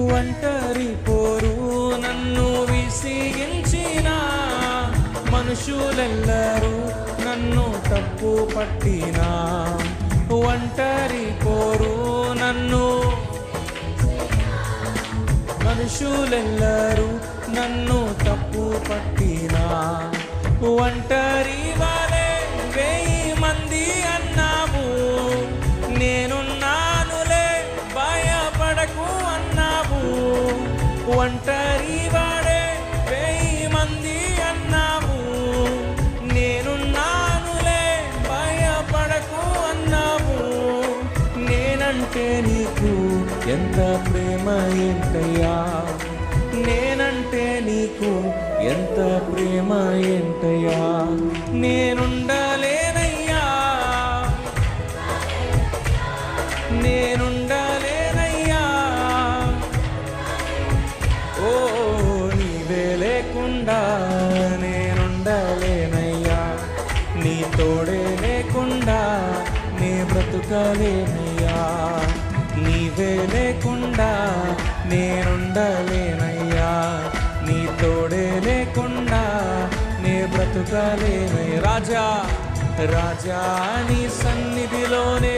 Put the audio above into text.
ఒంటరి పోరు నన్ను విసిగించిన మనుషులెల్లరూ నన్ను తప్పు పట్టినా. ఒంటరి పోరు నన్ను మనుషులెల్లరూ నన్ను తప్పు పట్టినా. ఒంటరి వాలే 1000 మంది అన్నావు, నేనున్నానులే భయపడకు అన్నావు. ఒంటరి వాడే 1000 మంది అన్నావు, నేనున్నానులే భయపడకు అన్నావు. నేనంటే నీకు ఎంత ప్రేమ ఏంటయ్యా, నేనంటే నీకు ఎంత ప్రేమ ఏంటయ్యా. నేనుండలేనయ్యా, నేనుండలేనయ్యా. ఓ నీవే లేకుండా నేనుండలేనయ్యా, నీ తోడే లేకుండా నే బ్రతుకలేనయ్యా. నీవే లేకుండా నేనుండలేనయ్యా, నీ తోడే లేకుండా నే బ్రతుకలేనయ్యా. రాజా రాజా నీ సన్నిధిలోనే